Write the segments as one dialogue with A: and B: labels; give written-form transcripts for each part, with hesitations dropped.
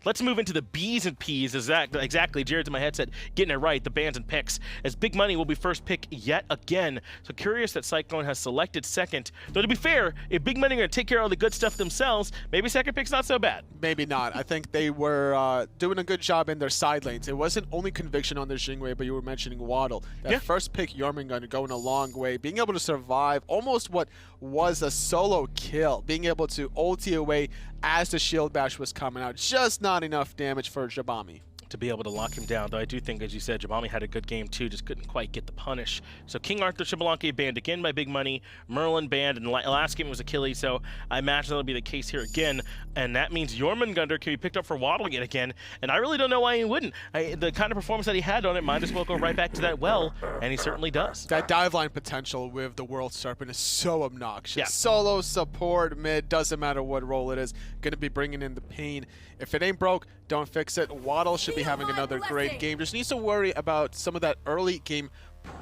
A: Let's move into the B's and P's. Exactly, Jared's in my headset, getting it right, the bans and picks. As Big Money will be first pick yet again. So curious that Cyclone has selected second. Though to be fair, if Big Money are going to take care of all the good stuff themselves, maybe second pick's not so bad.
B: Maybe not. I think they were doing a good job in their side lanes. It wasn't only Conviction on the Jing way, but you were mentioning YWaddle. That first pick, Jormungandr, going a long way. Being able to survive almost what was a solo kill. Being able to ulti away as the shield bash was coming out. Just not enough damage for Jabami
A: to be able to lock him down. Though I do think, as you said, Jabami had a good game too, just couldn't quite get the punish. So King Arthur Xbalanque banned again by Big Money, Merlin banned, and last game was Achilles, so I imagine that'll be the case here again, and that means Jormungandr can be picked up for YWaddle yet again, and I really don't know why he wouldn't. The kind of performance that he had on it might as well go right back to that well, and he certainly does.
B: That dive line potential with the World Serpent is so obnoxious. Yeah. Solo, support, mid, doesn't matter what role it is, gonna be bringing in the pain. If it ain't broke, don't fix it. YWaddle should be having another great game. Just needs to worry about some of that early game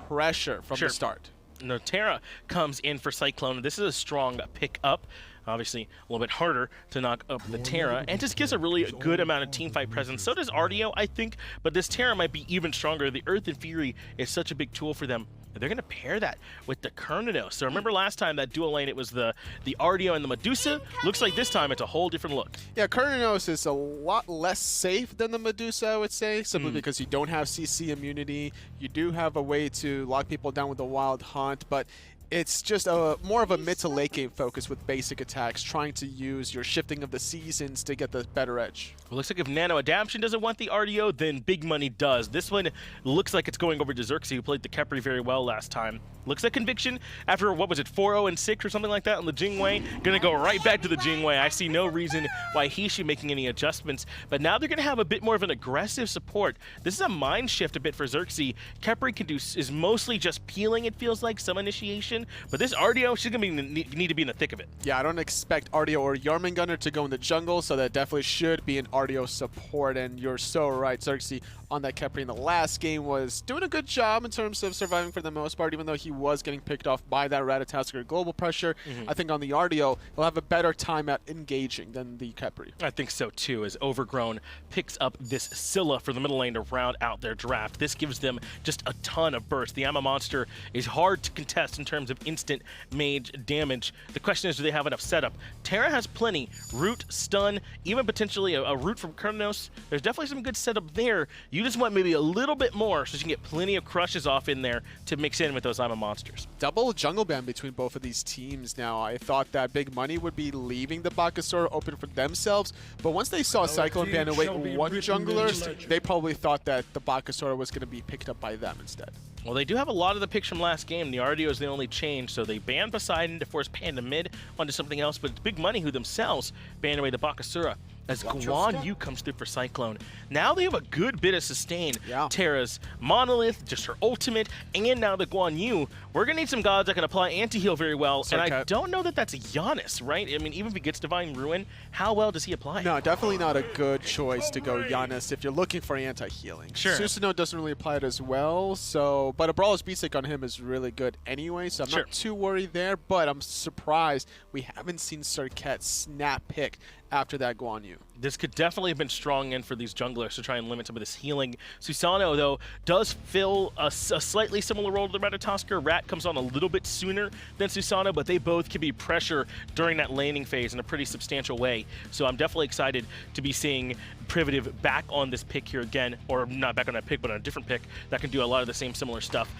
B: pressure from the start.
A: No, Terra comes in for Cyclone. This is a strong pick up. Obviously, a little bit harder to knock up the Terra, and just gives a really good amount of teamfight presence. So does Artio, I think, but this Terra might be even stronger. The Earth and Fury is such a big tool for them. They're going to pair that with the Cernunnos. So remember last time that dual lane, it was the Artio and the Medusa. Looks like this time it's a whole different look.
B: Yeah, Cernunnos is a lot less safe than the Medusa, I would say, simply because you don't have CC immunity. You do have a way to lock people down with the Wild Hunt, but it's just more of a mid to late game focus with basic attacks, trying to use your shifting of the seasons to get the better edge.
A: Well, looks like if NanoAdaption doesn't want the Artio, then Big Money does. This one looks like it's going over to Xerxes, who played the Kepri very well last time. Looks like Conviction, after, what was it, 4-0-6 or something like that on the Jing way, gonna go right back to the Jing way. I see no reason why he should be making any adjustments, but now they're gonna have a bit more of an aggressive support. This is a mind shift a bit for Xerxes. Kepri can do is mostly just peeling, it feels like, some initiation, but this Artio, she's gonna need to be in the thick of it.
B: Yeah, I don't expect Artio or Jormungandr to go in the jungle, so that definitely should be an Artio support, and you're so right. Xerxes on that Kepri in the last game was doing a good job in terms of surviving for the most part, even though he was getting picked off by that Ratatasker global pressure. I think on the Artio, he'll have a better time at engaging than the Kepri.
A: I think so too, as Overrgrown picks up this Scylla for the middle lane to round out their draft. This gives them just a ton of burst. The Amma monster is hard to contest in terms of instant mage damage. The question is, do they have enough setup? Terra has plenty. Root, stun, even potentially a root from Cernunnos. There's definitely some good setup there. You just want maybe a little bit more so you can get plenty of crushes off in there to mix in with those Amma monsters.
B: Double jungle ban between both of these teams now. I thought that Big Money would be leaving the Bakasura open for themselves, but once they saw Cyclone ban away one jungler, they probably thought that the Bakasura was going to be picked up by them instead.
A: Well, they do have a lot of the picks from last game. The Artio is the only change, so they banned Poseidon to force Panda mid onto something else, but it's Big Money who themselves banned away the Bakasura as Guan comes through for Cyclone. Now they have a good bit of sustain. Terra's Monolith, just her ultimate, and now the Guan Yu. We're going to need some gods that can apply anti-heal very well, and I don't know that that's Janus, right? I mean, even if he gets Divine Ruin, how well does he apply?
B: No, definitely not a good choice to go Janus if you're looking for anti-healing. Susano doesn't really apply it as well, so but a Brawler's Beastic on him is really good anyway, so I'm not too worried there, but I'm surprised we haven't seen Serket snap pick after that Guan Yu.
A: This could definitely have been strong in for these junglers to try and limit some of this healing. Susano, though, does fill a slightly similar role to the Ratatasker. Rat comes on a little bit sooner than Susano, but they both can be pressure during that laning phase in a pretty substantial way. So I'm definitely excited to be seeing Privative back on this pick here again, or not back on that pick, but on a different pick that can do a lot of the same similar stuff.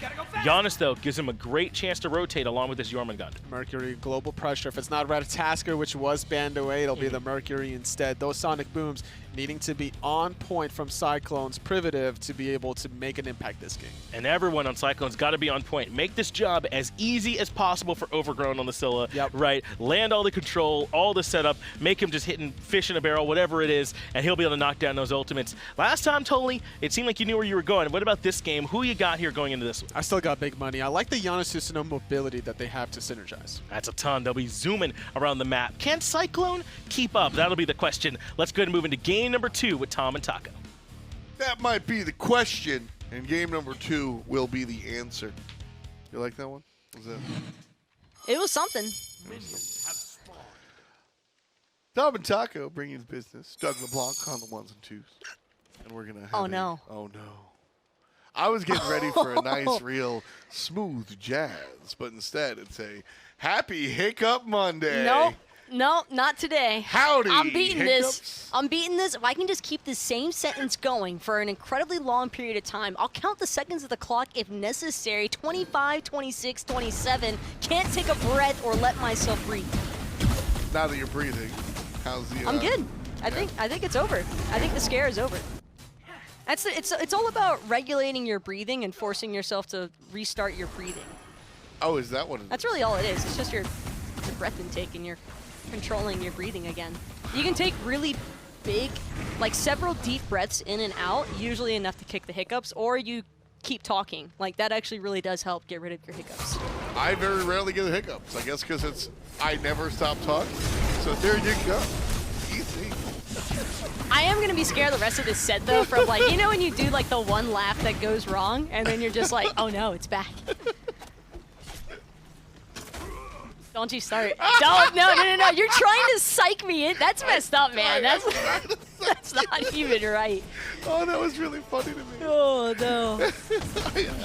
A: Janus, though, gives him a great chance to rotate along with his Jormungandr.
B: Mercury, global pressure. If it's not Ratatasker, which was banned away, it'll be the Mercury instead. Those Sonic Booms needing to be on point from Cyclone's Privative to be able to make an impact this game.
A: And everyone on Cyclone's got to be on point. Make this job as easy as possible for Overrgrown on the Scylla, right? Land all the control, all the setup, make him just hitting fish in a barrel, whatever it is, and he'll be able to knock down those ultimates. Last time, Totally, it seemed like you knew where you were going. What about this game? Who you got here going into this one?
B: I still got Big Money. I like the Janus Susano mobility that they have to synergize.
A: That's a ton. They'll be zooming around the map. Can Cyclone keep up? That'll be the question. Let's go ahead and move into game number 2 with Tom and Taco.
C: That might be the question, and game number 2 will be the answer. You like that one? Was that?
D: It was something.
C: Dom and Taco bringing his business. Doug LeBlanc on the ones and twos. And we're going to have
D: Oh, no.
C: Oh, no. I was getting ready for a nice, real smooth jazz, but instead it's a happy Hiccup Monday.
D: Nope. No, not today.
C: Howdy,
D: I'm beating
C: hiccups.
D: this. I'm beating this. If I can just keep the same sentence going for an incredibly long period of time, I'll count the seconds of the clock if necessary. 25, 26, 27. Can't take a breath or let myself breathe.
C: Now that you're breathing, how's the...
D: I'm good. I think it's over. I think the scare is over. It's all about regulating your breathing and forcing yourself to restart your breathing.
C: Oh, is that what it is?
D: That's really all it is. It's just your breath intake and you're controlling your breathing again. You can take really big, like several deep breaths in and out, usually enough to kick the hiccups, or you keep talking. Like that actually really does help get rid of your hiccups.
C: I very rarely get hiccups. I guess because I never stop talking. So there you go. Easy.
D: I am gonna be scared the rest of this set though, from like, you know when you do like the one laugh that goes wrong and then you're just like, oh no, it's back. Don't you start. Don't, no. You're trying to psych me in. That's messed up, man. That's not even right.
C: Oh, that was really funny to me.
D: Oh, no.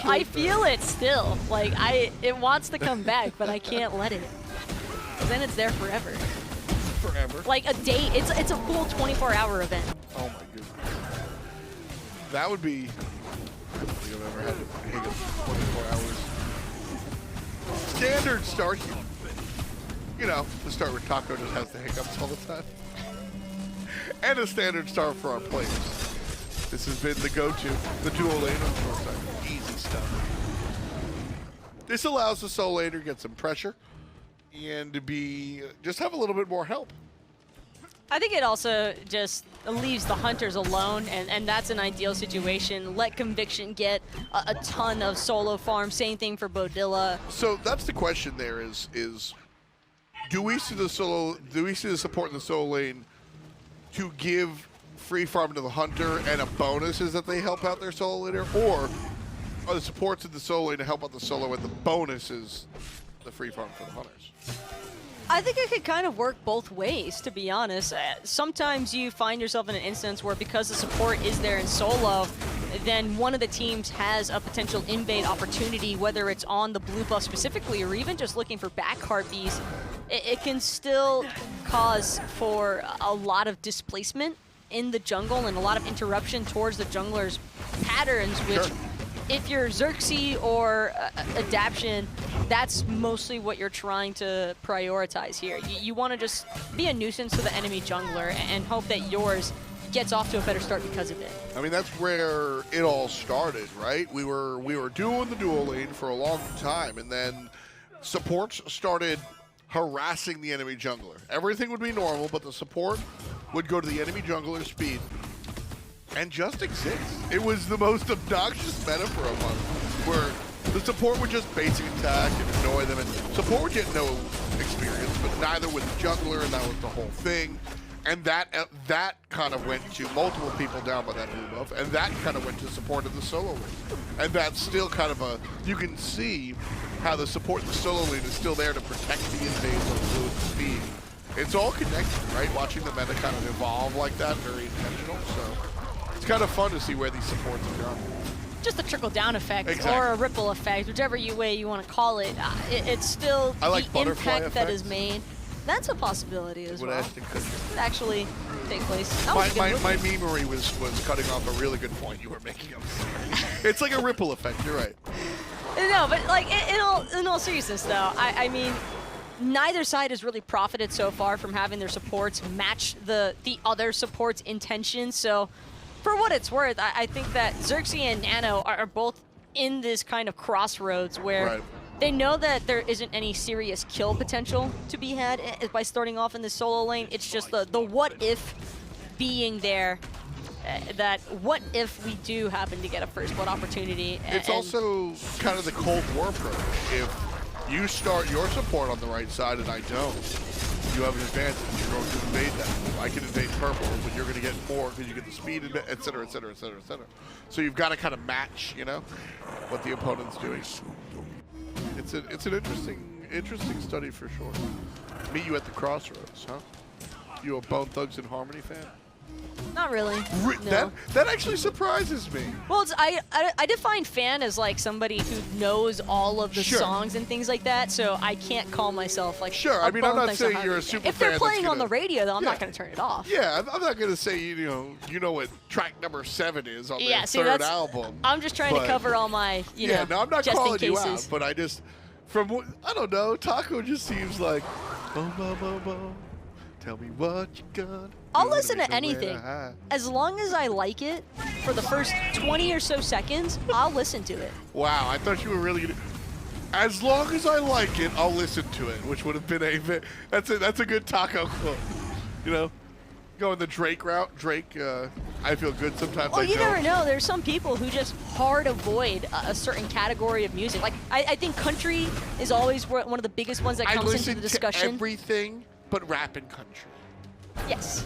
D: I feel it still. Like, it wants to come back, but I can't let it. 'Cause then it's there forever.
C: Forever.
D: Like a day, it's a full 24-hour event.
C: Oh my goodness. That would be... I don't think I've ever had a hiccup for 24 hours. Standard start. You know, the start where Taco just has the hiccups all the time. And a standard start for our players. This has been the go-to, the dual lane on short side. Easy stuff. This allows the solo laner to get some pressure and to just have a little bit more help.
D: I think it also just leaves the hunters alone, and that's an ideal situation. Let Conviction get a ton of solo farm. Same thing for Beaudilla.
C: So that's the question there is do we see the support in the solo lane to give free farm to the hunter and a bonus is that they help out their solo laner, or are the supports in the solo lane to help out the solo and the bonus is the free farm for the hunters?
D: I think it could kind of work both ways, to be honest. Sometimes you find yourself in an instance where because the support is there in solo, then one of the teams has a potential invade opportunity, whether it's on the blue buff specifically or even just looking for back harpies. It can still cause for a lot of displacement in the jungle and a lot of interruption towards the jungler's patterns, which if you're Xerxes or Adaption, that's mostly what you're trying to prioritize here. You want to just be a nuisance to the enemy jungler and hope that yours gets off to a better start because of it.
C: I mean, that's where it all started, right? We were doing the dual lane for a long time, and then supports started harassing the enemy jungler. Everything would be normal, but the support would go to the enemy jungler's speed and just exist. It was the most obnoxious meta for a month, where the support would just basic attack and annoy them, and support would get no experience, but neither would the jungler, and that was the whole thing. And that kind of went to multiple people down by that blue buff, and that kind of went to support in the solo lane. And that's still kind of you can see how the support in the solo lane is still there to protect the invades of blue speed. It's all connected, right? Watching the meta kind of evolve like that, very intentional. So it's kind of fun to see where these supports have gone.
D: Just a trickle-down effect,
C: Exactly.
D: or a ripple effect, whichever way you want to call it. It's still
C: I like
D: the
C: butterfly
D: impact that is
C: effects.
D: made. That's a possibility as
C: What
D: well.
C: Ashton Kutcher.
D: Could actually take place. That was a good
C: My
D: movie.
C: memery was cutting off a really good point you were making. I'm sorry. It's like a ripple effect, you're right.
D: No, but like in all seriousness though, I mean, neither side has really profited so far from having their supports match the other support's intentions. So for what it's worth, I think that Xerxes and Nano are both in this kind of crossroads where they know that there isn't any serious kill potential to be had by starting off in the solo lane. It's just the what if being there. That what if we do happen to get a first blood opportunity?
C: It's also kind of the Cold War approach. If you start your support on the right side and I don't, you have an advantage. You're going to invade that. I can invade purple, but you're going to get more because you get the speed, et cetera, et cetera, et cetera, et cetera. So you've got to kind of match, you know, what the opponent's doing. It's an interesting study for sure. Meet you at the crossroads, huh? You a Bone Thugs and Harmony fan?
D: Not really. No.
C: That actually surprises me.
D: Well, I define fan as like somebody who knows all of the
C: Sure.
D: songs and things like that, so I can't call myself like
C: Sure,
D: a
C: I mean, I'm
D: Bone
C: not
D: Thugs and
C: saying you're a
D: Harmony
C: super
D: fan. If
C: fan
D: they're
C: that's
D: playing on
C: gonna-
D: the radio, though, I'm
C: Yeah.
D: not going to turn it off.
C: Yeah, I'm not gonna say you know what track number 7 is on
D: Yeah,
C: their
D: see,
C: third
D: that's-
C: album.
D: I'm just trying to
C: but-
D: cover all my, you
C: Yeah,
D: know,
C: no, I'm not
D: just
C: calling
D: in
C: you
D: cases.
C: out, but I just from what I don't know, Taco just seems like, boom, boom, boom, boom. Tell me what you got.
D: I'll listen to anything. As long as I like it, for the first 20 or so seconds, I'll listen to it.
C: Wow, I thought you were really gonna. As long as I like it, I'll listen to it, which would have been that's a good Taco quote. You know, going the Drake route. Drake, I feel good sometimes.
D: Well,
C: I
D: you
C: don't.
D: never know. There's some people who just hard avoid a certain category of music. Like, I think country is always one of the biggest ones that
C: I
D: comes into
C: listen
D: the
C: to
D: discussion.
C: everything but rap and country.
D: Yes.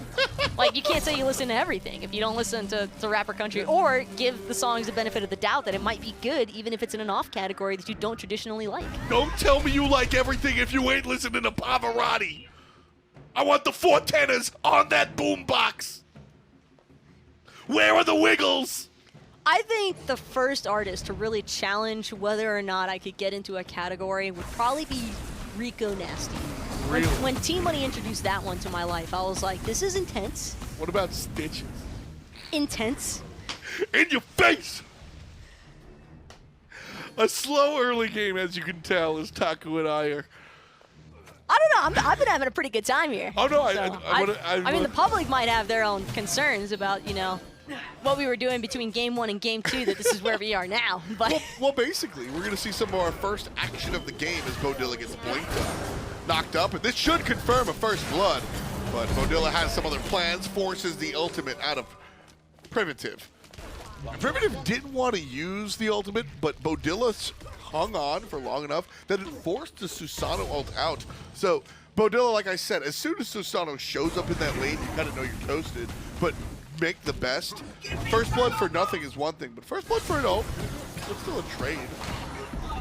D: Like, you can't say you listen to everything if you don't listen to rap or country, or give the songs the benefit of the doubt that it might be good even if it's in an off category that you don't traditionally like.
C: Don't tell me you like everything if you ain't listening to Pavarotti. I want the 4 tenors on that boombox. Where are the wiggles?
D: I think the first artist to really challenge whether or not I could get into a category would probably be Rico Nasty.
C: Really?
D: When Team Money introduced that one to my life, I was like, this is intense.
C: What about Stitches?
D: Intense.
C: In your face! A slow early game, as you can tell, as Taco and I are.
D: I don't know. I've been having a pretty good time here.
C: Oh, no,
D: So,
C: I
D: mean, the public might have their own concerns about, you know, what we were doing between Game 1 and Game 2, that this is where we are now. But
C: Well, basically, we're going to see some of our first action of the game as Beaudilla gets knocked up. And this should confirm a first blood. But Beaudilla has some other plans, forces the ultimate out of Privative. Privative didn't want to use the ultimate, but Beaudilla hung on for long enough that it forced the Susano ult out. So Beaudilla, like I said, as soon as Susano shows up in that lane, you kind of know you're toasted. But make the best. First blood for nothing is one thing, but first blood for an ult, it's still a trade.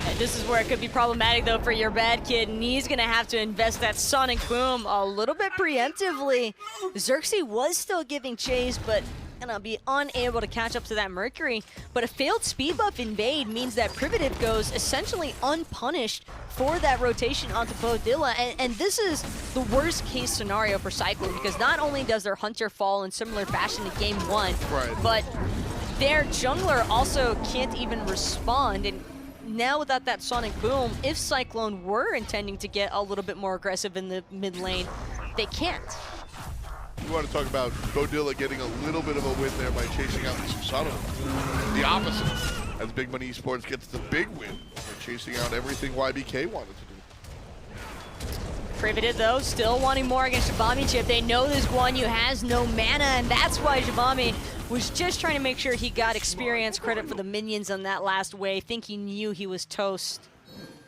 D: And this is where it could be problematic, though, for YarBadKid, and he's going to have to invest that Sonic Boom a little bit preemptively. Xerxes was still giving chase, but gonna be unable to catch up to that Mercury. But a failed speed buff invade means that Privative goes essentially unpunished for that rotation onto Beaudilla, and this is the worst case scenario for Cyclone, because not only does their Hunter fall in similar fashion to Game 1,
C: Right.
D: but their jungler also can't even respond. And now without that Sonic Boom, if Cyclone were intending to get a little bit more aggressive in the mid lane, they can't.
C: You want to talk about Beaudilla getting a little bit of a win there by chasing out the Susano. The opposite, as Big Money Esports gets the big win by chasing out everything YBK wanted to do.
D: Privative, though, still wanting more against JabamiChip. They know this Guan Yu has no mana, and that's why Jabami was just trying to make sure he got experience credit for the minions on that last wave. Think he knew he was toast.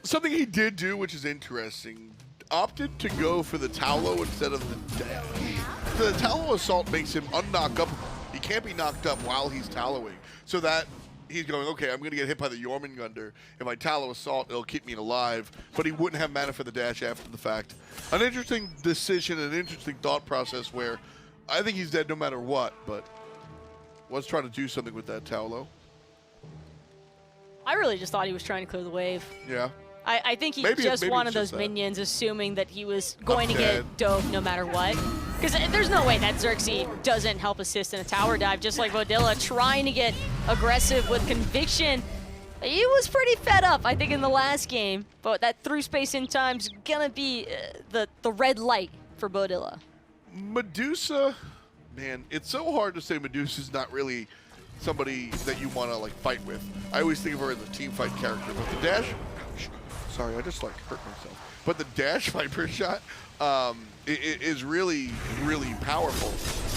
C: Something he did do, which is interesting, opted to go for the Taulo instead of the dash. So the Taulo assault makes him unknockable. He can't be knocked up while he's Tauloing. So that he's going, okay, I'm going to get hit by the Jormungandr. If I Taulo assault, it'll keep me alive. But he wouldn't have mana for the dash after the fact. An interesting decision, an interesting thought process where I think he's dead no matter what, but was trying to do something with that Taulo.
D: I really just thought he was trying to clear the wave.
C: Yeah.
D: I think he
C: Maybe
D: just
C: it's
D: wanted
C: just
D: those
C: that.
D: minions, assuming that he was going to
C: dead.
D: get dove no matter what. Because there's no way that Xerxes doesn't help assist in a tower dive, just like Beaudilla, trying to get aggressive with conviction. He was pretty fed up, I think, in the last game. But that through space in time's gonna be the red light for Beaudilla.
C: Medusa, man, it's so hard to say Medusa's not really somebody that you want to like fight with. I always think of her as a team fight character, but the dash, ouch, sorry, I just like hurt myself. But the dash Viper shot is really, really powerful.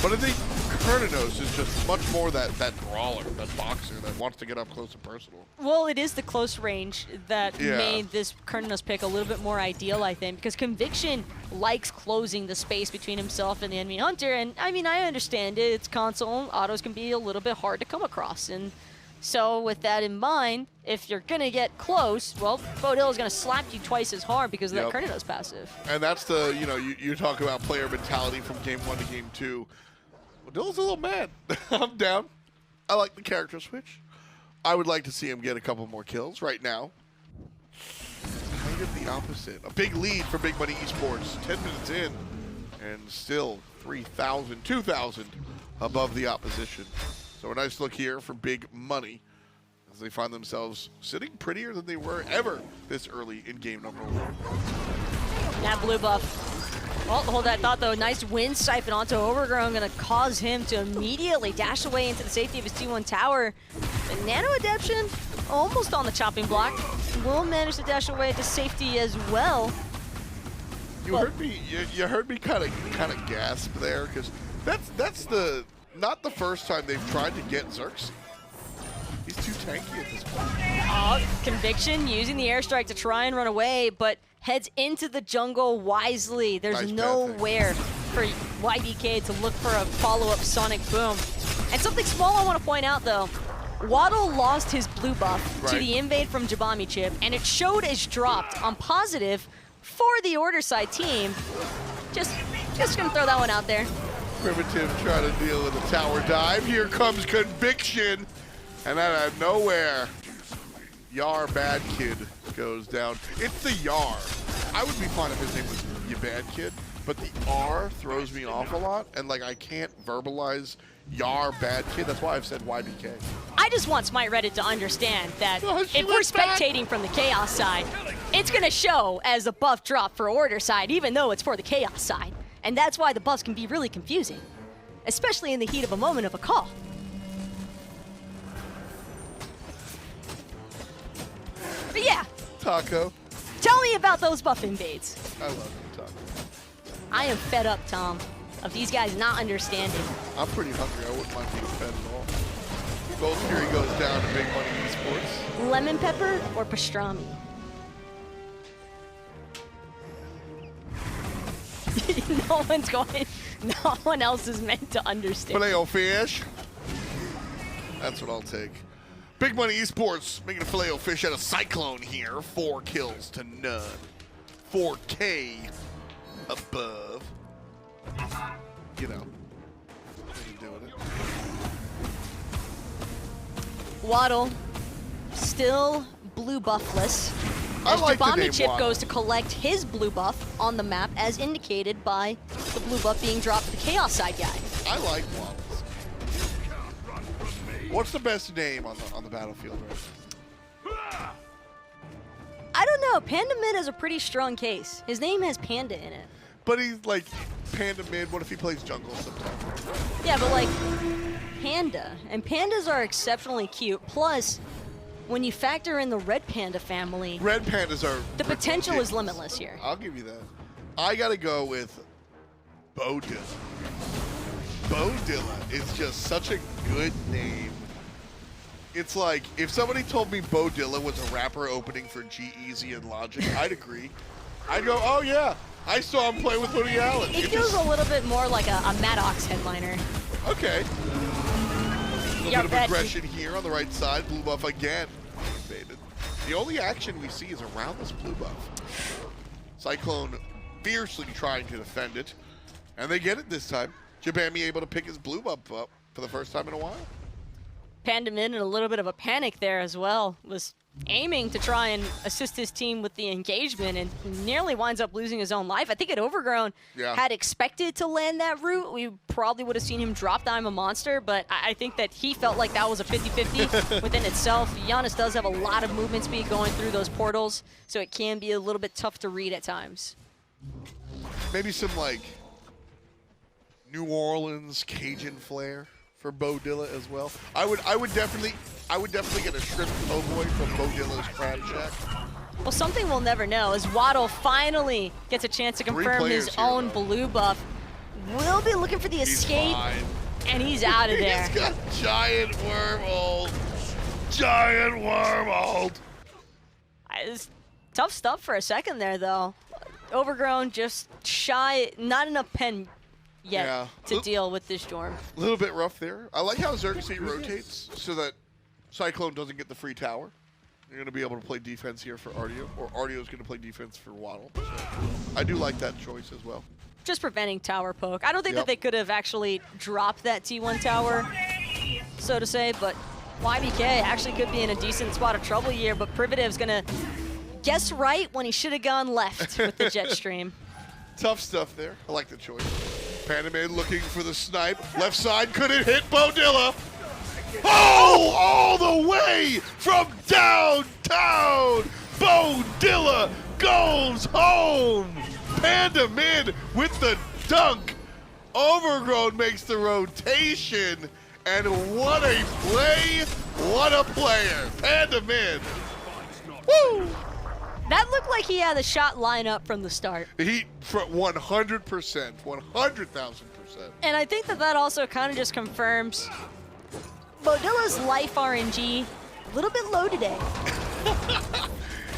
C: But I think Cernunnos is just much more that brawler, that boxer that wants to get up close and personal.
D: Well, it is the close range that
C: Yeah.
D: made this Cernunnos pick a little bit more ideal, I think, because Conviction likes closing the space between himself and the enemy hunter, and I mean, I understand it. It's console, autos can be a little bit hard to come across, and So with that in mind, if you're going to get close, well, Beaudilla's going to slap you twice as hard because of that Cernunnos passive.
C: And that's the, you know, you talk about player mentality from game 1 to game 2. Beaudilla's a little mad. I'm down. I like the character switch. I would like to see him get a couple more kills right now. Kind of the opposite. A big lead for Big Money Esports. 10 minutes in. And still 3,000, 2,000 above the opposition. So a nice look here for Big Money as they find themselves sitting prettier than they were ever this early in game number 1.
D: That blue buff. Well, hold that thought though. Nice wind siphon onto Overrgrown, gonna cause him to immediately dash away into the safety of his T1 tower. And NanoAdaption almost on the chopping block. Will manage to dash away to safety as well.
C: You heard me kind of gasp there because that's not the first time they've tried to get Xerxes. He's too tanky at this point.
D: Conviction using the airstrike to try and run away, but heads into the jungle wisely. There's
C: Nice
D: nowhere for YarBadKid to look for a follow-up sonic boom. And something small I want to point out though, yWaddle lost his blue buff to the invade from JabamiChip, and it showed as dropped on positive for the order side team. Just gonna throw that one out there.
C: Privative trying to deal with a tower dive. Here comes Conviction. And out of nowhere, YarBadKid goes down. It's the Yar. I would be fine if his name was yWaddle, but the R throws me off a lot, and like I can't verbalize YarBadKid. That's why I've said YBK.
D: I just want Smite Reddit to understand that if we're spectating from the Chaos side, it's gonna show as a buff drop for order side, even though it's for the Chaos side. And that's why the buffs can be really confusing, especially in the heat of a moment of a call. But yeah.
C: Taco.
D: Tell me about those buff invades.
C: I love you, Taco.
D: I am fed up, Tom, of these guys not understanding.
C: I'm pretty hungry. I wouldn't mind being fed at all. Gold Fury goes down to Big Money Esports.
D: Lemon pepper or pastrami? No one else is meant to understand.
C: Filet-O-fish. That's what I'll take. Big Money Esports making a Filet-O-fish out of Cyclone here. 4 kills to none. 4K above. You know. Doing it.
D: yWaddle, still blue buffless.
C: I like the name
D: JabamiChip
C: yWaddle.
D: goes to collect his blue buff on the map as indicated by the blue buff being dropped to the Chaos side guy.
C: I like Waddles. What's the best name on the battlefield right
D: I don't know. Panda Mid has a pretty strong case. His name has Panda in it.
C: But he's like Panda mid. What if he plays jungle sometime?
D: Yeah, but like Panda. And pandas are exceptionally cute. Plus, when you factor in the red panda family,
C: Red pandas are
D: the potential is
C: ridiculous.
D: limitless here.
C: I'll give you that. I gotta go with Beaudilla. Beaudilla is just such a good name. It's like, if somebody told me Beaudilla was a rapper opening for G-Eazy and Logic, I'd agree. I'd go, oh yeah, I saw him play with Woody Allen.
D: It feels a little bit more like a Maddox headliner.
C: Okay. A little bit of aggression here on the right side. Blue buff again. Invaded. The only action we see is around this blue buff. Cyclone fiercely trying to defend it. And they get it this time. Jabami able to pick his blue buff up for the first time in a while.
D: Panda Min in a little bit of a panic there as well. Was aiming to try and assist his team with the engagement and nearly winds up losing his own life. I think at Overrgrown had expected to land that route. We probably would have seen him drop Dime a Monster, but I think that he felt like that was a 50-50 within itself. Janus does have a lot of movement speed going through those portals, so it can be a little bit tough to read at times.
C: Maybe some like New Orleans Cajun flair for Beaudilla as well. I would definitely get a shrimp po' boy from Beaudilla's Crab Shack.
D: Well, something we'll never know is yWaddle finally gets a chance to confirm his own blue buff. We'll be looking for the escape, and he's out of there.
C: He's got giant wormhole. Giant wormhole.
D: It's tough stuff for a second there, though. Overrgrown just shy, not enough pen yet to deal with this Jorm.
C: A little bit rough there. I like how Xerxes rotates so that Cyclone doesn't get the free tower. You're going to be able to play defense here for Artio, or Artio's going to play defense for yWaddle. So I do like that choice as well.
D: Just preventing tower poke. I don't think that they could have actually dropped that T1 tower, so to say, but YBK actually could be in a decent spot of trouble here, but Privative's going to guess right when he should have gone left with the jet stream.
C: Tough stuff there. I like the choice. Panamid looking for the snipe. Left side couldn't hit Beaudilla. Oh, all the way from downtown. Beaudilla goes home. Panamid with the dunk. Overrgrown makes the rotation. And what a play. What a player. Panamid. Woo!
D: That looked like he had the shot line up from the start.
C: He, for 100%, 100,000%.
D: And I think that that also kind of just confirms Beaudilla's life RNG a little bit low today.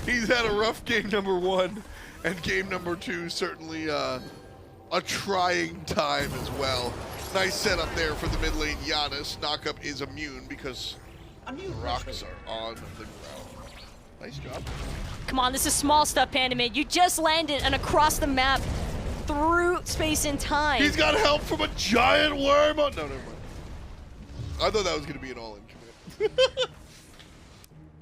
C: He's had a rough game number 1, and game number 2 certainly a trying time as well. Nice setup there for the mid lane Janus. Knockup is immune because rocks are on the ground. Nice job.
D: Come on, this is small stuff, Pandamid. You just landed and across the map through space and time.
C: He's got help from a giant worm. Oh, no, never mind. I thought that was going to be an all-in commit.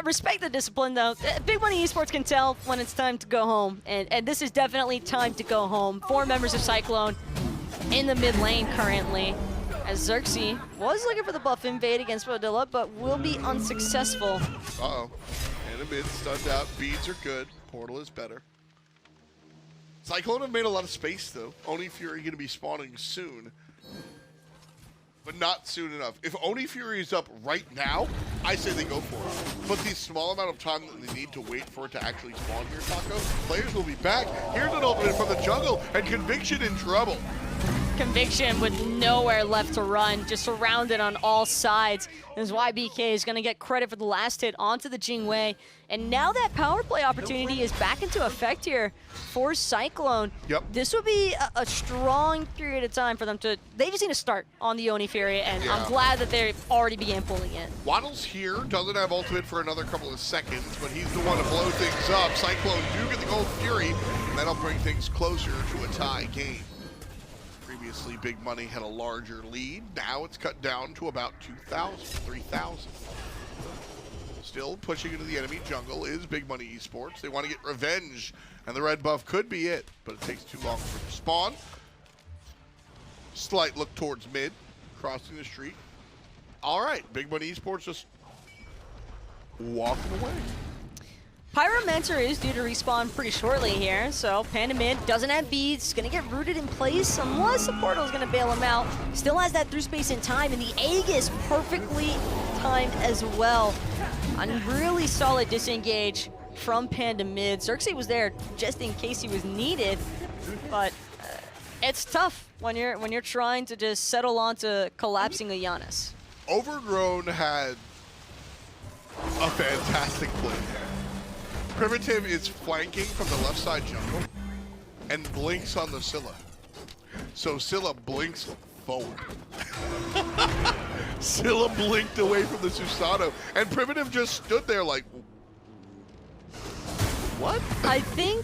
D: Respect the discipline, though. Big Money Esports can tell when it's time to go home, and this is definitely time to go home. 4 members of Cyclone in the mid lane currently, as Xerxes was looking for the buff invade against Beaudilla, but will be unsuccessful.
C: Uh-oh. And a mid stunned out. Beads are good. Portal is better. Cyclone have made a lot of space, though. Oni Fury going to be spawning soon. But not soon enough. If Oni Fury is up right now, I say they go for it. But the small amount of time that they need to wait for it to actually spawn here, Taco, players will be back. Here's an ultimate from the jungle, and oKonviction in trouble.
D: oKonviction with nowhere left to run, just surrounded on all sides. As YBK is going to get credit for the last hit onto the Jing. And now that power play opportunity is back into effect here for Cyclone.
C: Yep.
D: This would be a strong period of time for them to, they just need to start on the Oni Fury, and
C: Yeah.
D: I'm glad that they already began pulling it.
C: yWaddle's here, doesn't have ultimate for another couple of seconds, but he's the one to blow things up. Cyclone do get the Gold Fury, and that'll bring things closer to a tie game. Previously, Big Money had a larger lead. Now it's cut down to about 2,000, 3,000. Still pushing into the enemy jungle is Big Money Esports. They want to get revenge, and the red buff could be it, but it takes too long for it to spawn. Slight look towards mid, crossing the street. All right, Big Money Esports just walking away.
D: Pyromancer is due to respawn pretty shortly here, so Pandamid doesn't have beads, gonna get rooted in place unless the portal is gonna bail him out. Still has that through space and time, and the Aegis perfectly timed as well. A really solid disengage from Pandamid. Xerxes was there just in case he was needed, but it's tough when you're trying to just settle onto collapsing a Janus.
C: Overrgrown had a fantastic play there. Privative is flanking from the left side jungle and blinks on the Scylla. So Scylla blinks forward. Scylla blinked away from the Susano, and Privative just stood there like, what?
D: I think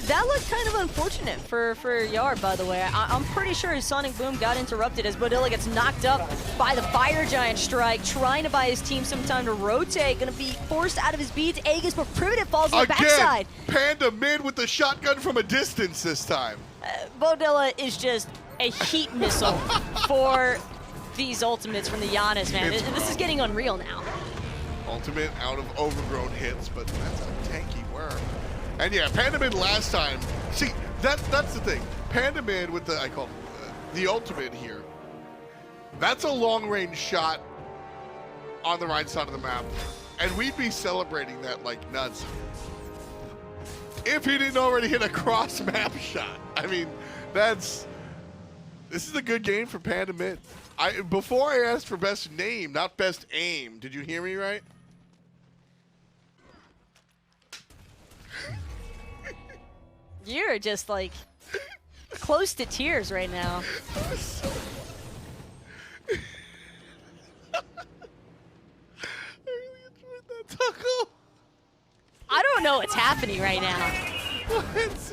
D: that looked kind of unfortunate for Yar, by the way. I'm pretty sure his Sonic Boom got interrupted as Beaudilla gets knocked up by the Fire Giant strike, trying to buy his team some time to rotate. Gonna be forced out of his beads. Aegis, but Privative falls on the backside.
C: Panda mid with the shotgun from a distance this time.
D: Beaudilla is just a heat missile for these ultimates from the Janus, man. This is getting unreal now.
C: Ultimate out of Overrgrown hits, but that's a tanky worm. And yeah, Pandamid last time. See, that's the thing. Pandamid with the I call it, the ultimate here. That's a long-range shot on the right side of the map, and we'd be celebrating that like nuts if he didn't already hit a cross-map shot. I mean, this is a good game for Pandamid. Before I asked for best name, not best aim. Did you hear me right?
D: You're just like close to tears right now. what's happening right now.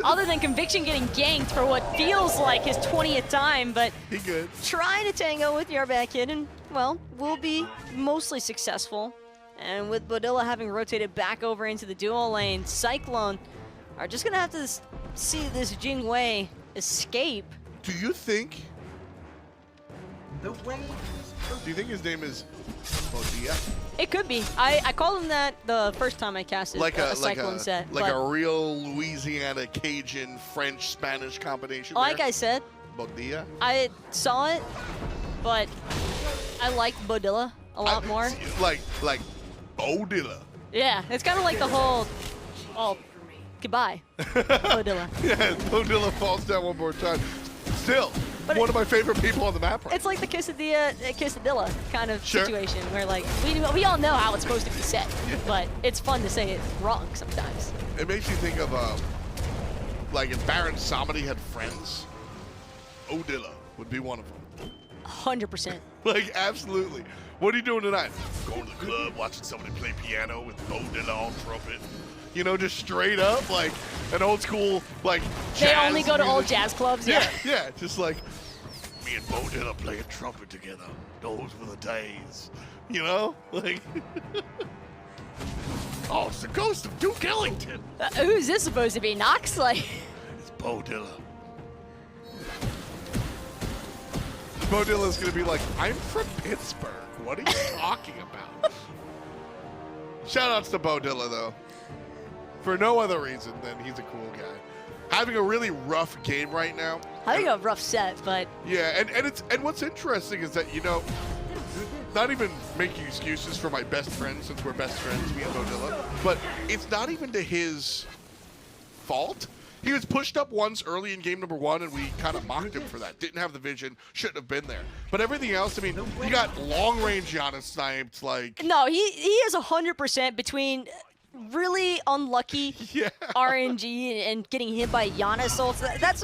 D: Other than Conviction getting ganked for what feels like his 20th time, but
C: He good.
D: trying to tango with YarBadKid, and, well, will be mostly successful. And with Beaudilla having rotated back over into the dual lane, Cyclone are just going to have to see this Jing escape.
C: Do you think? Do you think his name is Beaudilla?
D: It could be. I called him that the first time I casted a Cyclone set.
C: Like
D: but
C: a real Louisiana Cajun French Spanish combination.
D: like
C: there?
D: I said,
C: Beaudilla.
D: I saw it, but I like Beaudilla a lot more.
C: Like Beaudilla.
D: Yeah, it's kind of like the whole, oh, goodbye, Beaudilla.
C: Yeah, Beaudilla falls down one more time. Still,
D: But
C: one of my favorite people on the map right
D: It's like the quesadilla kind of
C: Sure.
D: situation where, like, we all know how it's supposed to be said, but it's fun to say it wrong sometimes.
C: now. It makes you think of, like if Baron Samedi had friends, Beaudilla would be one of them.
D: 100%.
C: Like, absolutely. What are you doing tonight? Going to the club, watching somebody play piano with Beaudilla on trumpet. You know, just straight up, like an old school, like,
D: They
C: jazz
D: only go to old
C: music.
D: jazz clubs,
C: Yeah, yeah, just like me and Beaudilla playing trumpet together. Those were the days. You know? Like, oh, it's the ghost of Duke Ellington.
D: Who's this supposed to be, Knox? Like,
C: It's Beaudilla. Beaudilla's gonna be like, I'm from Pittsburgh. What are you talking about? Shout outs to Beaudilla, though. For no other reason than he's a cool guy. Having a really rough game right now.
D: I think a rough set, but
C: Yeah, and what's interesting is that, you know, not even making excuses for my best friend, since we're best friends, me and Beaudilla, but it's not even to his fault. He was pushed up once early in game number 1, and we kind of mocked him for that. Didn't have the vision, shouldn't have been there. But everything else, I mean, he got long-range Janus sniped, like...
D: no, he is 100% between really unlucky
C: Yeah.
D: RNG and getting hit by Janus ults. That's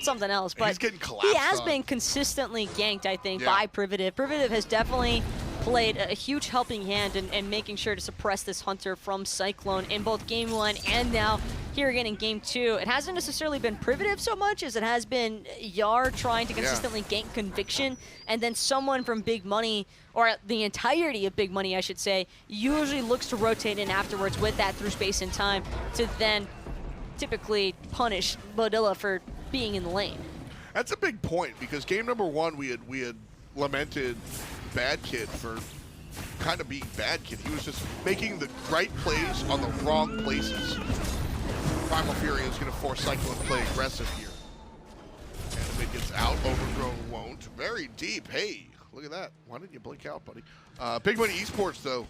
D: something else. But
C: He's getting
D: he
C: collapsed
D: has
C: on.
D: been consistently ganked, I think,
C: Yeah.
D: by Privative. Privative has definitely played a huge helping hand in making sure to suppress this Hunter from Cyclone in both Game 1 and now here again in Game 2. It hasn't necessarily been Privative so much as it has been Yar trying to consistently gank Conviction, and then someone from Big Money, or the entirety of Big Money, I should say, usually looks to rotate in afterwards with that through space and time to then typically punish Beaudilla for being in the lane.
C: That's a big point, because game number 1, we had lamented YarBadKid for kind of being YarBadKid. He was just making the right plays on the wrong places. Primal Fury is going to force Cyclone to play aggressive here. And if it gets out, Overrgrown won't. Very deep. Hey, look at that. Why didn't you blink out, buddy? Big Money Esports, though,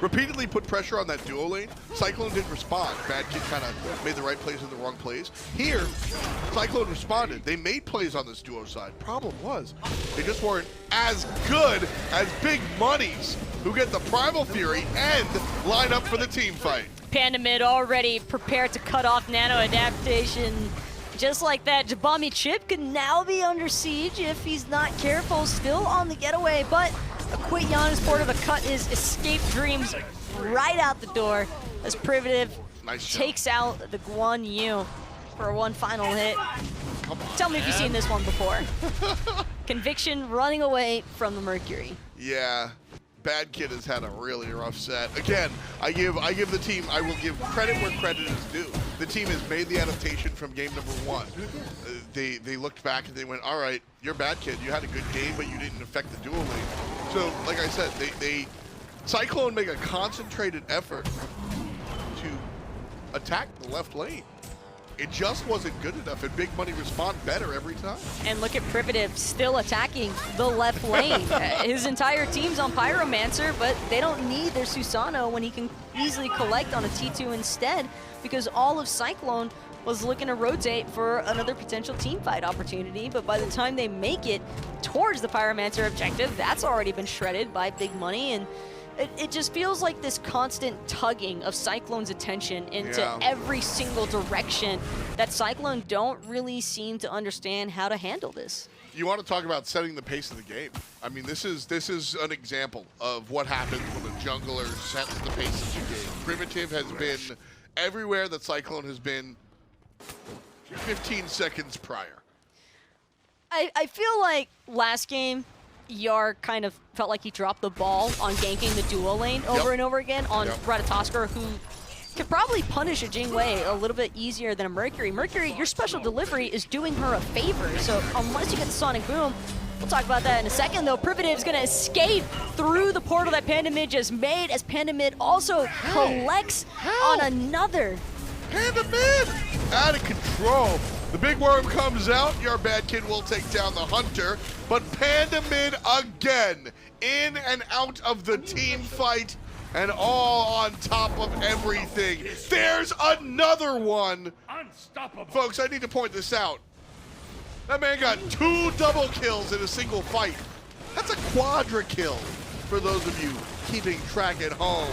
C: repeatedly put pressure on that duo lane. Cyclone didn't respond. YarBadKid kind of made the right plays in the wrong plays. Here, Cyclone responded. They made plays on this duo side. Problem was, they just weren't as good as Big Money's, who get the Primal Fury and line up for the team fight.
D: Panda mid already prepared to cut off NanoAdaption. Just like that, JabamiChip could now be under siege if he's not careful. Still on the getaway, but a quick Janus portal to cut his escape dreams right out the door as Privative
C: Nice
D: takes out the Guan for one final hit.
C: Come on,
D: Tell me if you've
C: man.
D: seen this one before. Conviction running away from the Mercury.
C: Yeah, YarBadKid has had a really rough set. Again, I give the team, I will give credit where credit is due. The team has made the adaptation from game number 1. They looked back and they went, all right, YarBadKid, you had a good game, but you didn't affect the dual lane. So, like I said, they Cyclone make a concentrated effort to attack the left lane. It just wasn't good enough, and Big Money respond better every time.
D: And look at Privative still attacking the left lane. His entire team's on Pyromancer, but they don't need their Susano when he can easily collect on a T2 instead, because all of Cyclone was looking to rotate for another potential team fight opportunity, but by the time they make it towards the Pyromancer objective, that's already been shredded by Big Money, and It just feels like this constant tugging of Cyclone's attention into every single direction that Cyclone don't really seem to understand how to handle this.
C: You want to talk about setting the pace of the game. I mean, this is an example of what happens when a jungler sets the pace of the game. Privative has been everywhere that Cyclone has been 15 seconds prior.
D: I feel like last game, Yar kind of felt like he dropped the ball on ganking the duo lane over and over again on Ratatoskr, who could probably punish a Jing a little bit easier than a Mercury. Mercury, your special delivery is doing her a favor, so unless you get the Sonic Boom, we'll talk about that in a second, though. Privative's going to escape through the portal that Panda Mid just made, as Panda Mid also collects on another.
C: Panda Mid! Out of control. The big worm comes out. YarBadKid will take down the Hunter, but Panda Mid again in and out of the team fight, and all on top of everything. There's another one. Unstoppable. Folks, I need to point this out. That man got 2 double kills in a single fight. That's a quadra kill for those of you keeping track at home.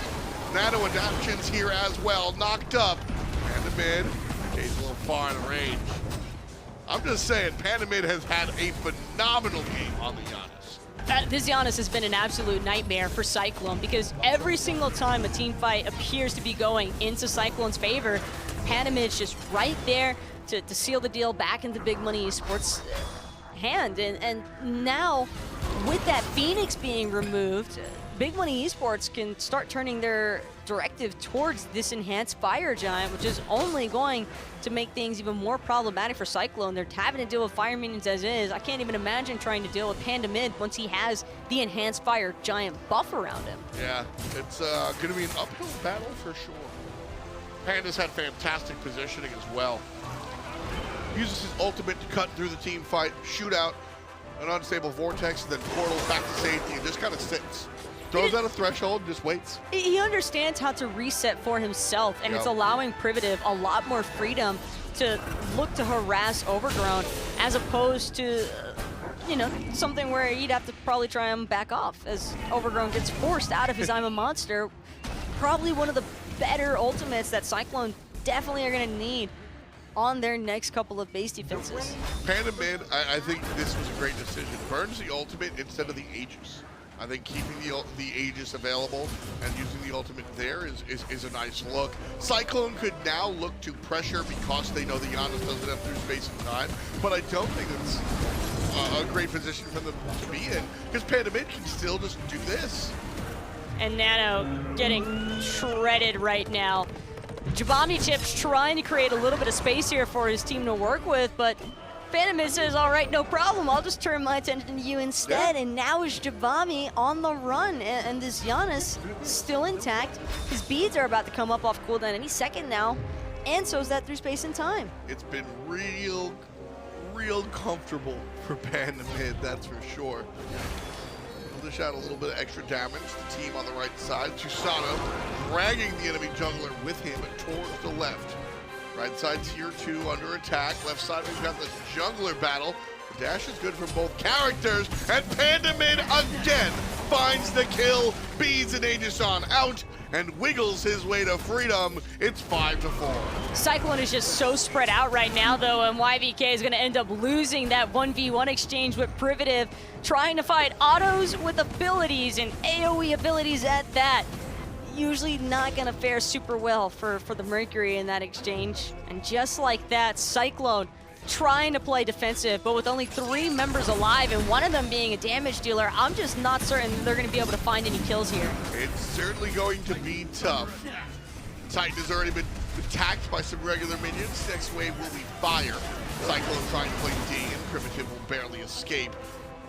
C: NanoAdaption's here as well, knocked up. Panda Mid stays a little far in range. I'm just saying, Panda Mid has had a phenomenal game on the Janus.
D: This Janus has been an absolute nightmare for Cyclone, because every single time a team fight appears to be going into Cyclone's favor, Panda Mid's just right there to seal the deal back into Big Money Esports' hand. And now, with that Phoenix being removed, Big Money Esports can start turning their directive towards this enhanced Fire Giant, which is only going to make things even more problematic for Cyclone. They're having to deal with Fire Minions as is. I can't even imagine trying to deal with Panda Mid once he has the enhanced Fire Giant buff around him.
C: Yeah, it's going to be an uphill battle for sure. Panda's had fantastic positioning as well. Uses his ultimate to cut through the team fight, shoot out an unstable vortex, and then portals back to safety, and just kind of sits. Throws out a threshold and just waits. He
D: understands how to reset for himself, and it's allowing Privative a lot more freedom to look to harass Overrgrown, as opposed to, you know, something where he'd have to probably try and back off as Overrgrown gets forced out of his I'm a Monster. Probably one of the better ultimates that Cyclone definitely are going to need on their next couple of base defenses.
C: Panda Mid, I think this was a great decision. Burns the ultimate instead of the Aegis. I think keeping the Aegis available and using the ultimate there is a nice look. Cyclone could now look to pressure because they know the Janus doesn't have through space and time, but I don't think it's a great position for them to be in, because Panda Mid can still just do this.
D: And Nano getting shredded right now. JabamiChip's trying to create a little bit of space here for his team to work with, but Panda Mid says, all right, no problem. I'll just turn my attention to you instead. And now is Jabami on the run. And this Janus still intact. His beads are about to come up off cooldown any second now. And so is that through space and time.
C: It's been real comfortable for Panda Mid, that's for sure. Dish out a little bit of extra damage. The team on the right side. Susano dragging the enemy jungler with him towards the left. Right side tier 2 under attack. Left side we've got the jungler battle. The dash is good for both characters. And Panda Mid again finds the kill. Beads and Aegis on out and wiggles his way to freedom. It's 5-4.
D: Cyclone is just so spread out right now, though, and YVK is going to end up losing that 1v1 exchange with Privative, trying to fight autos with abilities and AoE abilities at that. Usually not going to fare super well for the Mercury in that exchange. And just like that, Cyclone trying to play defensive, but with only 3 members alive and one of them being a damage dealer, I'm just not certain they're going to be able to find any kills here.
C: It's certainly going to be tough. Titan has already been attacked by some regular minions. Next wave will be fire. Cyclone trying to play D, and Privative will barely escape.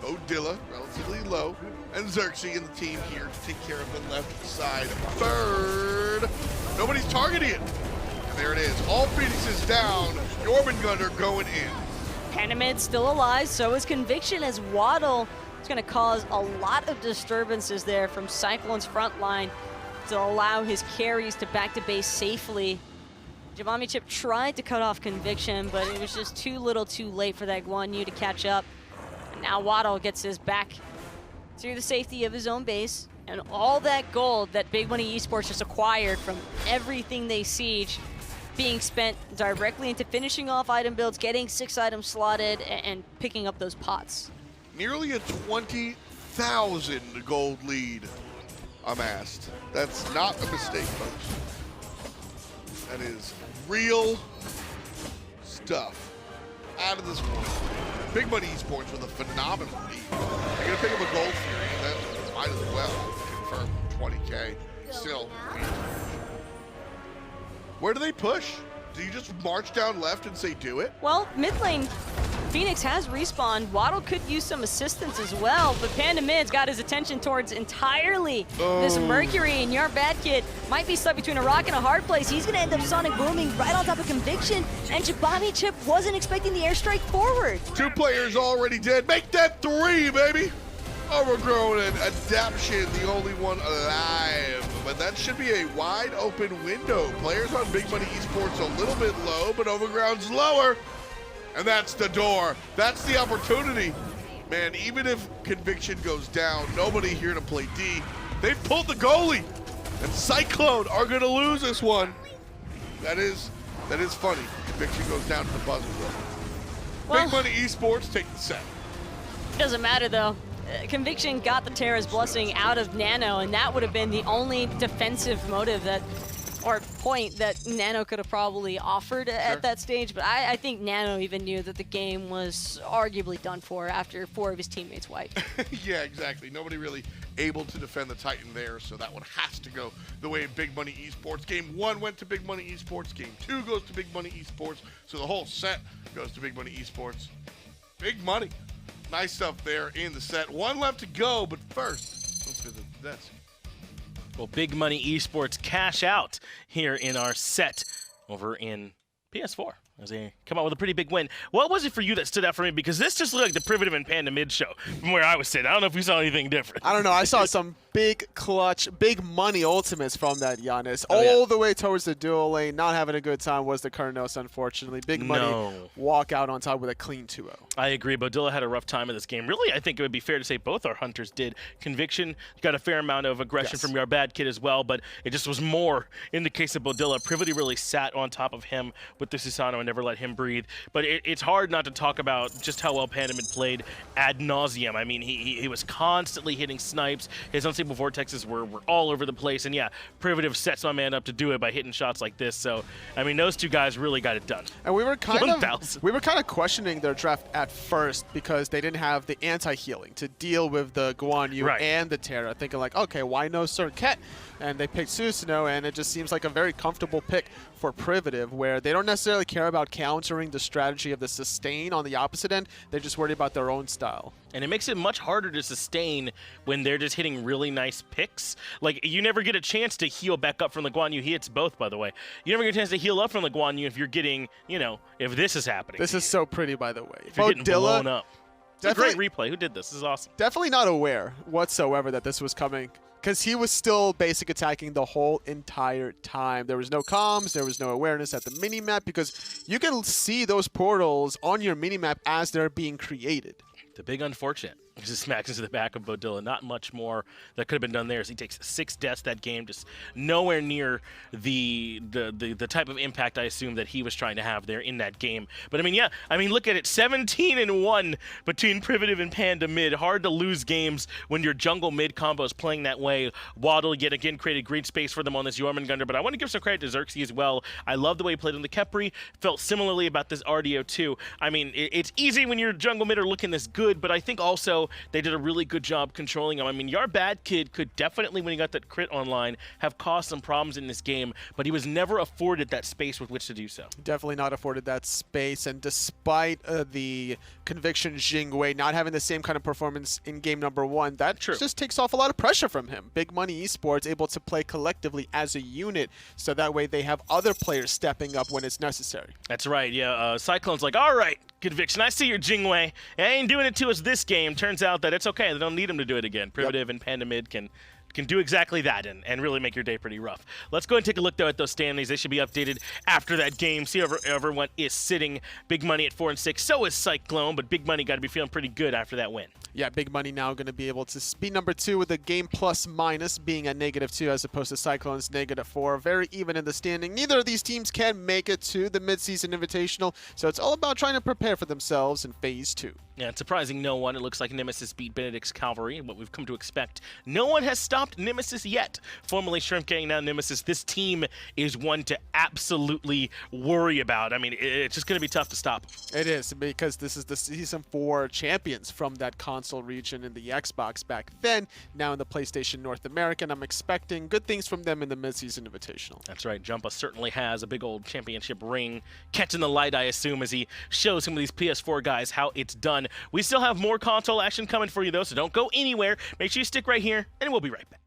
C: Beaudilla, relatively low, and Xerxes and the team here to take care of the left side. Bird! Nobody's targeting it. And there it is. All Phoenixes down. Jormungandr going in.
D: Panda Mid still alive, so is Conviction, as yWaddle is going to cause a lot of disturbances there from Cyclone's front line to allow his carries to back to base safely. JabamiChip tried to cut off Conviction, but it was just too little too late for that Guan to catch up. And now yWaddle gets his back to the safety of his own base. And all that gold that Big Money Esports just acquired from everything they siege being spent directly into finishing off item builds, getting 6 items slotted, and picking up those pots.
C: Nearly a 20,000 gold lead amassed. That's not a mistake, folks. That is real stuff out of this one. Big Money Esports with a phenomenal lead. They're going to pick up a gold fury, and that might as well confirm 20K. Still, where do they push? Do you just march down left and say do it?
D: Well, mid lane, Phoenix has respawned. yWaddle could use some assistance as well, but Panda Mid's got his attention towards entirely this Mercury, and YarBadKid might be stuck between a rock and a hard place. He's going to end up sonic booming right on top of oKonviction, and JabamiChip wasn't expecting the airstrike forward.
C: 2 players already dead. Make that 3, baby! Overgrown and Adaption, the only one alive. But that should be a wide open window. Players on Big Money Esports a little bit low, but Overground's lower. And that's the door. That's the opportunity. Man, even if Conviction goes down, nobody here to play D. They've pulled the goalie. And Cyclone are going to lose this one. That is funny. Conviction goes down to the buzzer.
D: Well,
C: Big Money Esports take the set.
D: Doesn't matter though. Conviction got the Terra's blessing out of Nano, and that would have been the only defensive motive that, or point that Nano could have probably offered at that stage. But I think Nano even knew that the game was arguably done for after 4 of his teammates wiped.
C: Yeah, exactly. Nobody really able to defend the Titan there, so that one has to go the way of Big Money Esports. Game 1 went to Big Money Esports. Game 2 goes to Big Money Esports. So the whole set goes to Big Money Esports. Big money. Nice stuff there in the set. 1 left to go, but first, let's visit the desk.
A: Well, Big Money Esports cash out here in our set over in PS4 as they come out with a pretty big win. What was it for you that stood out for me? Because this just looked like the Privative and Panda mid show from where I was sitting. I don't know if we saw anything different.
B: I don't know. I saw some big clutch, big money ultimates from that Janus. All the way towards the dual lane. Not having a good time was the Cernunnos, unfortunately. Big money walk out on top with a clean 2-0.
A: I agree. Beaudilla had a rough time in this game. Really, I think it would be fair to say both our hunters did. Conviction got a fair amount of aggression from YarBadKid as well, but it just was more in the case of Beaudilla. Privative really sat on top of him with the Susano and never let him breathe. But it's hard not to talk about just how well Panda Mid played ad nauseum. I mean, he was constantly hitting snipes. His unstable vortexes were all over the place. And yeah, Privative sets my man up to do it by hitting shots like this. So, I mean, those two guys really got it done.
B: And we were kind of questioning their draft at first because they didn't have the anti-healing to deal with the Guan and the Terra. Thinking like, okay, why no Circuit? And they picked Susano, and it just seems like a very comfortable pick for Privative, where they don't necessarily care about countering the strategy of the sustain on the opposite end. They're just worried about their own style.
A: And it makes it much harder to sustain when they're just hitting really nice picks. Like, you never get a chance to heal back up from the Guan Yu. He hits both, by the way. You never get a chance to heal up from the Guan Yu if you're getting, you know, if this is happening.
B: This is so pretty, by the way.
A: If you're getting blown up. It's a great
B: definitely
A: replay. Who did this? This is awesome.
B: Definitely not aware whatsoever that this was coming, because he was still basic attacking the whole entire time. There was no comms, there was no awareness at the minimap, because you can see those portals on your minimap as they're being created.
A: The big unfortunate. Just smacks into the back of Beaudilla. Not much more that could have been done there. As he takes 6 deaths that game, just nowhere near the type of impact I assume that he was trying to have there in that game. But I mean, yeah, I mean, look at it, 17-1 between Privative and Panda Mid. Hard to lose games when your jungle mid combo is playing that way. yWaddle yet again created great space for them on this Jormungandr, but I want to give some credit to Xerxes as well. I love the way he played on the Kepri. Felt similarly about this Artio too. I mean, it's easy when your jungle mid are looking this good, but I think also they did a really good job controlling him. I mean, YarBadKid could definitely, when he got that crit online, have caused some problems in this game, but he was never afforded that space with which to do so.
B: Definitely not afforded that space, and despite the Conviction Jing not having the same kind of performance in game number 1, that just takes off a lot of pressure from him. Big Money Esports able to play collectively as a unit, so that way they have other players stepping up when it's necessary.
A: That's right, yeah. Cyclone's like, all right, Conviction, I see your Jing I ain't doing it to us this game. Turns out that it's okay. They don't need him to do it again. Privative and Panda Mid can can do exactly that and really make your day pretty rough. Let's go and take a look, though, at those standings. They should be updated after that game. See how everyone is sitting. Big Money at 4 and 6. So is Cyclone, but Big Money got to be feeling pretty good after that win.
B: Yeah, Big Money now going to be able to be number 2 with the game plus minus being at -2 as opposed to Cyclone's -4. Very even in the standing. Neither of these teams can make it to the midseason invitational, so it's all about trying to prepare for themselves in phase 2.
A: Yeah, it's surprising no one. It looks like Nemesis beat Benedict's Cavalry, what we've come to expect. No one has stopped Nemesis yet. Formerly Shrimp Gang, now Nemesis. This team is one to absolutely worry about. I mean, it's just going to be tough to stop.
B: It is, because this is the Season 4 champions from that console region in the Xbox back then, now in the PlayStation North America, and I'm expecting good things from them in the mid-season invitational.
A: That's right. Jumpa certainly has a big old championship ring catching the light, I assume, as he shows some of these PS4 guys how it's done. We still have more console action coming for you, though, so don't go anywhere. Make sure you stick right here, and we'll be right back.